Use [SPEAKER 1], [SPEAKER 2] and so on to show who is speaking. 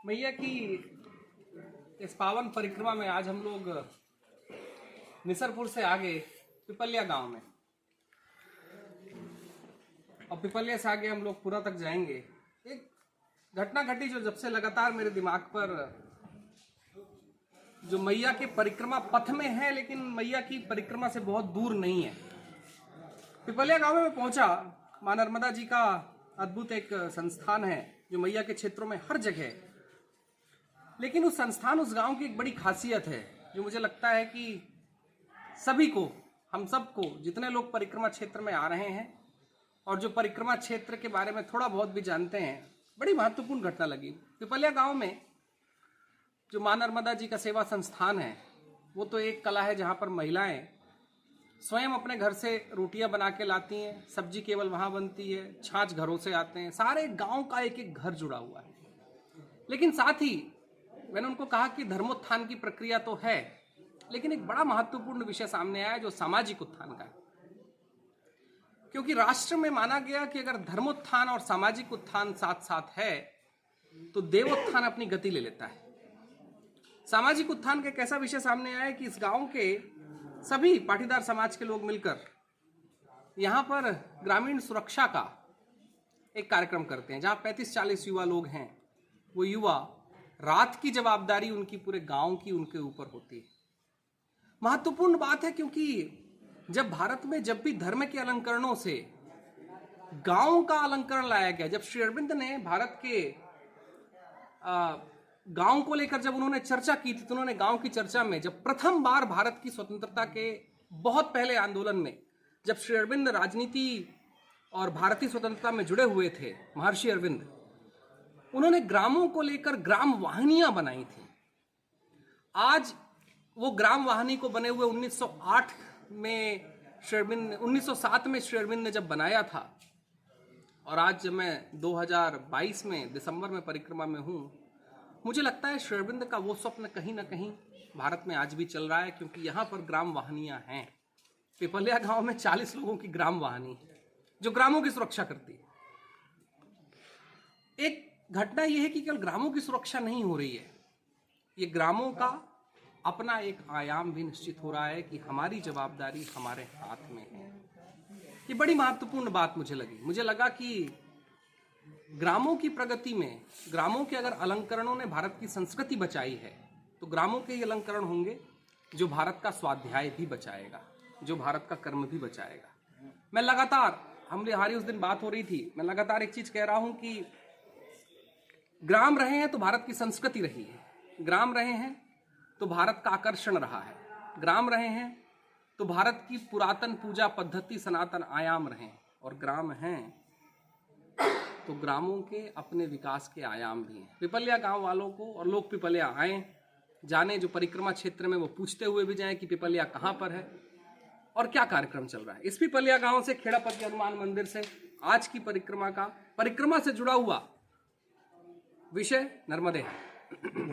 [SPEAKER 1] मैया की इस पावन परिक्रमा में आज हम लोग निसरपुर से आगे पिपलिया गांव में, और पिपलिया से आगे हम लोग पूरा तक जाएंगे। एक घटना घटी जो जब से लगातार मेरे दिमाग पर, जो मैया के परिक्रमा पथ में है लेकिन मैया की परिक्रमा से बहुत दूर नहीं है। पिपलिया गांव में मैं पहुंचा। मां नर्मदा जी का अद्भुत एक संस्थान है जो मैया के क्षेत्रों में हर जगह है, लेकिन उस संस्थान, उस गांव की एक बड़ी खासियत है जो मुझे लगता है कि सभी को, हम सबको, जितने लोग परिक्रमा क्षेत्र में आ रहे हैं और जो परिक्रमा क्षेत्र के बारे में थोड़ा बहुत भी जानते हैं, बड़ी महत्वपूर्ण घटना लगी। पिपलिया गांव में जो मां नर्मदा जी का सेवा संस्थान है, वो तो एक कला है जहां पर महिलाएं स्वयं अपने घर से रोटियां बना के लाती हैं, सब्जी केवल वहां बनती है, छाछ घरों से आते हैं, सारे गांव का एक एक घर जुड़ा हुआ है। लेकिन साथ ही मैंने उनको कहा कि धर्मोत्थान की प्रक्रिया तो है, लेकिन एक बड़ा महत्वपूर्ण विषय सामने आया जो सामाजिक उत्थान का है। क्योंकि राष्ट्र में माना गया कि अगर धर्मोत्थान और सामाजिक उत्थान साथ साथ है तो देवोत्थान अपनी गति ले लेता है। सामाजिक उत्थान का एक ऐसा विषय सामने आया कि इस गांव के सभी पाटीदार समाज के लोग मिलकर यहां पर ग्रामीण सुरक्षा का एक कार्यक्रम करते हैं, जहां 35-40 युवा लोग हैं। वो युवा, रात की जवाबदारी उनकी पूरे गांव की उनके ऊपर होती है। महत्वपूर्ण बात है क्योंकि जब भारत में जब भी धर्म के अलंकरणों से गांव का अलंकरण लाया गया, जब श्री अरविंद ने भारत के गांव को लेकर जब उन्होंने चर्चा की थी, तो उन्होंने गांव की चर्चा में, जब प्रथम बार भारत की स्वतंत्रता के बहुत पहले आंदोलन में जब श्री अरविंद राजनीति और भारतीय स्वतंत्रता में जुड़े हुए थे, महर्षि अरविंद, उन्होंने ग्रामों को लेकर ग्राम वाहिनियां बनाई थी। आज वो ग्राम वाहिनी को बने हुए 1907 में श्री अरविंद ने जब बनाया था, और आज जब मैं 2022 में दिसंबर में परिक्रमा में हूं, मुझे लगता है श्री अरविंद का वो स्वप्न कहीं ना कहीं भारत में आज भी चल रहा है, क्योंकि यहां पर ग्राम वाहिनियां हैं। पिपलिया गांव में 40 लोगों की ग्राम वाहिनी जो ग्रामों की सुरक्षा करती है। एक घटना यह है कि केवल ग्रामों की सुरक्षा नहीं हो रही है, ये ग्रामों का अपना एक आयाम भी निश्चित हो रहा है कि हमारी जवाबदारी हमारे हाथ में है। ये बड़ी महत्वपूर्ण बात मुझे लगी। मुझे लगा कि ग्रामों की प्रगति में, ग्रामों के अगर अलंकरणों ने भारत की संस्कृति बचाई है, तो ग्रामों के ही अलंकरण होंगे जो भारत का स्वाध्याय भी बचाएगा, जो भारत का कर्म भी बचाएगा। मैं लगातार, हमारी उस दिन बात हो रही थी, मैं लगातार एक चीज कह रहा हूं कि ग्राम रहे हैं तो भारत की संस्कृति रही है, ग्राम रहे हैं तो भारत का आकर्षण रहा है, ग्राम रहे हैं तो भारत की पुरातन पूजा पद्धति, सनातन आयाम रहे हैं, और ग्राम हैं तो ग्रामों के अपने विकास के आयाम भी हैं। पिपलिया गांव वालों को, और लोग पिपलिया आए जाने, जो परिक्रमा क्षेत्र में, वो पूछते हुए भी जाएं कि पिपलिया कहां पर है और क्या कार्यक्रम चल रहा है। इस पिपलिया गांव से, खेड़ापति हनुमान मंदिर से आज की परिक्रमा से जुड़ा हुआ विषय नर्मदे है।